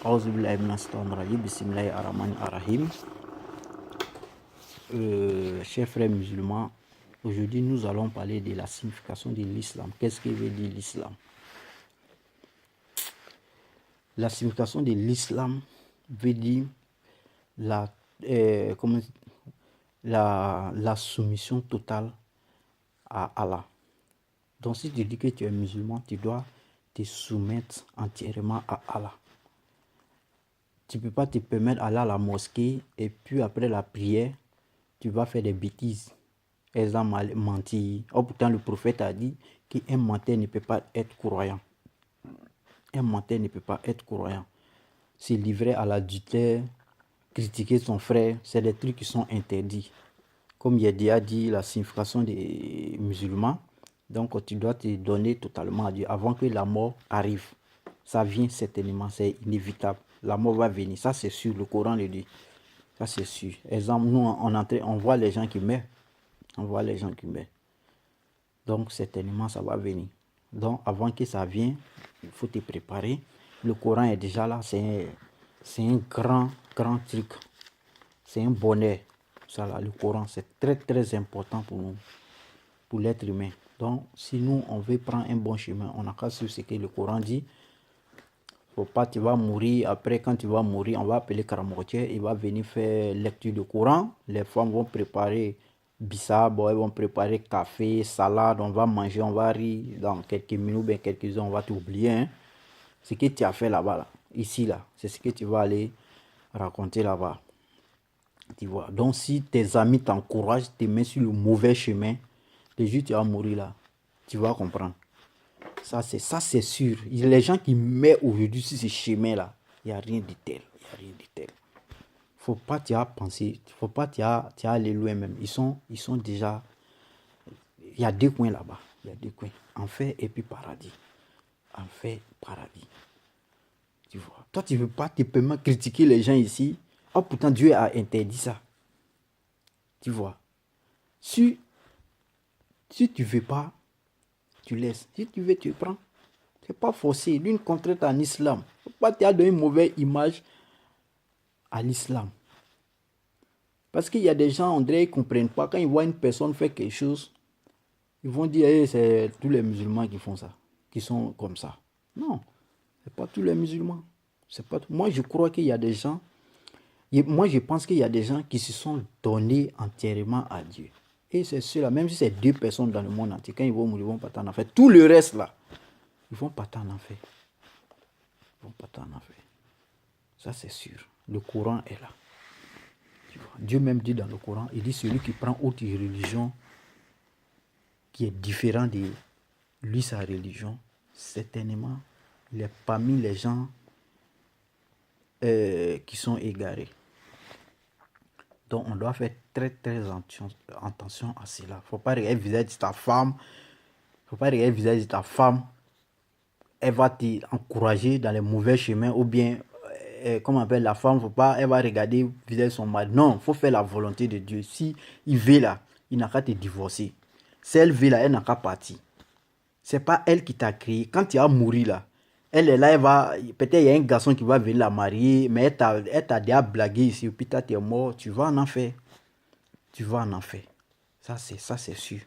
Bismillahirrahmanirrahim. Chers frères musulmans, aujourd'hui nous allons parler de la signification de l'islam. Qu'est-ce que veut dire l'islam? La signification de l'islam veut dire la soumission totale à Allah. Donc si tu dis que tu es musulman, tu dois te soumettre entièrement à Allah. Tu ne peux pas te permettre d'aller à la mosquée et puis après la prière, tu vas faire des bêtises. Exemple, mentir. Oh, pourtant, le prophète a dit qu'un menteur ne peut pas être croyant. Un menteur ne peut pas être croyant. Se livrer à l'adultère, critiquer son frère, c'est des trucs qui sont interdits. Comme il a déjà dit la signification des musulmans, donc tu dois te donner totalement à Dieu avant que la mort arrive. Ça vient certainement, c'est inévitable. La mort va venir, ça c'est sûr, le Coran le dit. Ça c'est sûr. Exemple, nous on voit les gens qui meurent. On voit les gens qui meurent. Donc certainement ça va venir. Donc avant que ça vienne, il faut te préparer. Le Coran est déjà là, c'est un grand truc. C'est un bonheur. Ça là, le Coran, c'est très important pour nous, pour l'être humain. Donc si nous on veut prendre un bon chemin, on n'a qu'à suivre ce que le Coran dit. Faut pas, tu vas mourir. Après, quand tu vas mourir, on va appeler Karamotier. Il va venir faire lecture du Coran. Les femmes vont préparer bissab, elles vont préparer café, salade. On va manger, on va rire. Dans quelques minutes, bien quelques heures, on va t'oublier. Hein. Ce que tu as fait là-bas, là, ici, là, c'est ce que tu vas aller raconter là-bas. Tu vois. Donc, si tes amis t'encouragent, te mettent sur le mauvais chemin, le jour où tu vas mourir là, tu vas comprendre. Ça, c'est sûr. Les gens qui mettent aujourd'hui sur ce chemin-là, il n'y a rien de tel. Il n'y a rien de tel. Faut pas t'y penser. Faut pas t'y aller loin même. Ils sont déjà... Il y a deux coins là-bas. Il y a deux coins. Enfer et puis paradis. Enfer, paradis. Tu vois. Toi, tu ne veux pas te permettre de critiquer les gens ici. Oh, pourtant, Dieu a interdit ça. Tu vois. Si tu ne veux pas, tu laisses. Si tu veux, tu prends. C'est pas forcé. L'une contrainte en islam. Faut pas te donner une mauvaise image à l'islam. Parce qu'il y a des gens, on dirait, ils ne comprennent pas. Quand ils voient une personne faire quelque chose, ils vont dire, hey, c'est tous les musulmans qui font ça, qui sont comme ça. Non, ce n'est pas tous les musulmans. C'est pas tout. Moi, je crois qu'il y a des gens, moi, je pense qu'il y a des gens qui se sont donnés entièrement à Dieu. Et c'est cela, même si c'est deux personnes dans le monde entier, quand ils vont mourir, ils ne vont pas en enfer. Tout le reste là, ils ne vont pas en enfer. Ils ne vont pas en enfer. Ça, c'est sûr. Le Coran est là. Dieu même dit dans le Coran, il dit celui qui prend autre religion qui est différent de lui, sa religion, certainement, il est parmi les gens qui sont égarés. Donc on doit faire très attention à cela. Il ne faut pas regarder le visage de ta femme. Elle va t'encourager dans les mauvais chemins ou bien comme on appelle la femme, elle va regarder vis-à-vis son mari. Non, il faut faire la volonté de Dieu. Si il veut là, il n'a qu'à te divorcer. Si elle veut là, elle n'a qu'à partir. C'est pas elle qui t'a créé. Quand tu as mouru là, elle est là, peut-être il y a un garçon qui va venir la marier, mais elle t'a déjà blagué ici, puis tu es mort, tu vas en enfer. Tu vas en enfer. Ça c'est sûr.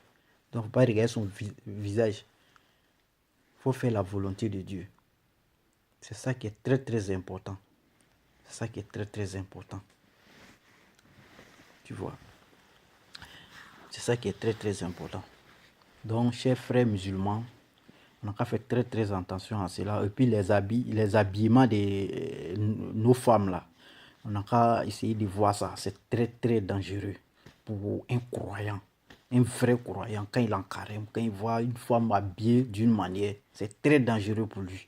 Donc, faut pas regarder son visage. Il faut faire la volonté de Dieu. C'est ça qui est très important. C'est ça qui est très important. Tu vois. C'est ça qui est très important. Donc, chers frères musulmans, on a qu'à faire très attention à cela. Et puis les habillements de nos femmes là, on a qu'à essayer de voir ça. C'est très dangereux pour un croyant, un vrai croyant. Quand il est en carême, quand il voit une femme habillée d'une manière, c'est très dangereux pour lui.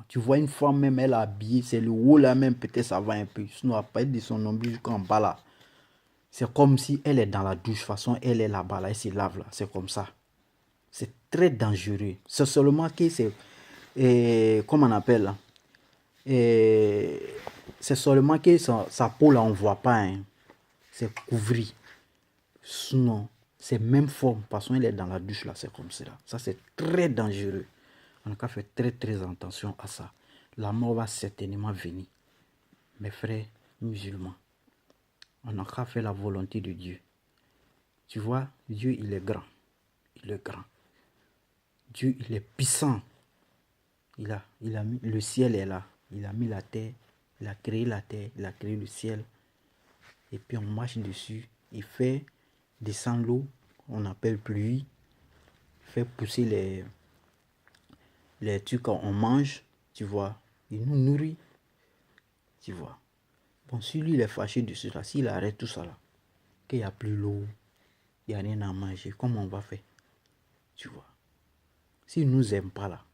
Tu vois une femme même, elle est habillée, c'est le haut là même, peut-être ça va un peu. Sinon, à partir de son nombril jusqu'en bas là, c'est comme si elle est dans la douche. De toute façon, elle est là-bas, là, elle se lave là. C'est comme ça. C'est très dangereux. C'est seulement que c'est... comment on appelle là? C'est seulement que sa peau là, on ne voit pas. Hein. C'est couvert. Sinon, c'est même forme. Parce qu'elle est dans la douche là, c'est comme ça. Ça, c'est très dangereux. On a qu'à faire très attention à ça. la mort va certainement venir. Mes frères musulmans, on n'a qu'à faire la volonté de Dieu. Tu vois, Dieu, il est grand. Il est grand. Dieu, il est puissant. Il a mis, le ciel est là. Il a mis la terre. Il a créé la terre. Il a créé le ciel. Et puis on marche dessus. Il fait descendre l'eau. On appelle pluie. Il fait pousser les trucs qu'on mange. Tu vois. Il nous nourrit. Tu vois. Bon, si lui il est fâché de cela, s'il arrête tout ça là, qu'il n'y a plus l'eau, il n'y a rien à manger, comment on va faire? Tu vois. S'il ne nous aime pas là,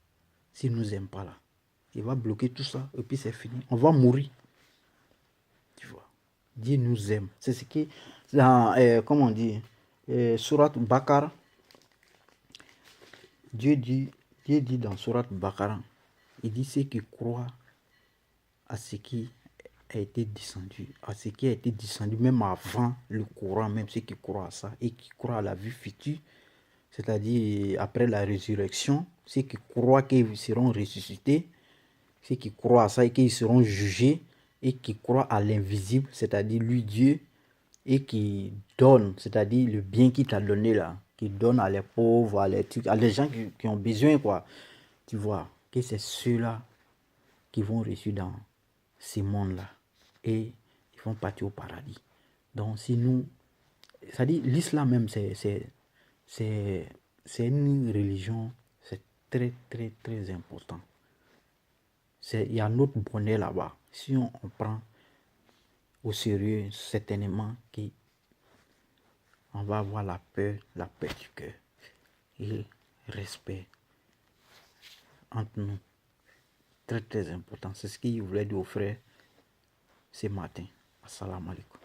il va bloquer tout ça et puis c'est fini. On va mourir. Tu vois. Dieu nous aime. C'est ce qui, dans, comment on dit, Surat Bakara, Dieu dit dans Surat Bakara, il dit ceux qui croient à ce qui a été descendu, même avant le Coran, même ceux qui croient à ça et qui croient à la vie future, c'est-à-dire après la résurrection, ceux qui croient qu'ils seront ressuscités, ceux qui croient à ça et qu'ils seront jugés, et qui croient à l'invisible, c'est-à-dire lui Dieu, et qui donne, c'est-à-dire le bien qu'il t'a donné là, qui donne à les pauvres, à les gens qui ont besoin, quoi. Tu vois, que c'est ceux-là qui vont réussir dans ces mondes-là et ils vont partir au paradis. Donc si nous, c'est-à-dire l'islam même, c'est une religion, c'est très très très important. Il y a notre bonheur là-bas. Si on prend au sérieux, certainement qu'on va avoir la paix du cœur et le respect entre nous. Très très important. C'est ce qu'il voulait dire aux frères ce matin. Assalamu alaikum.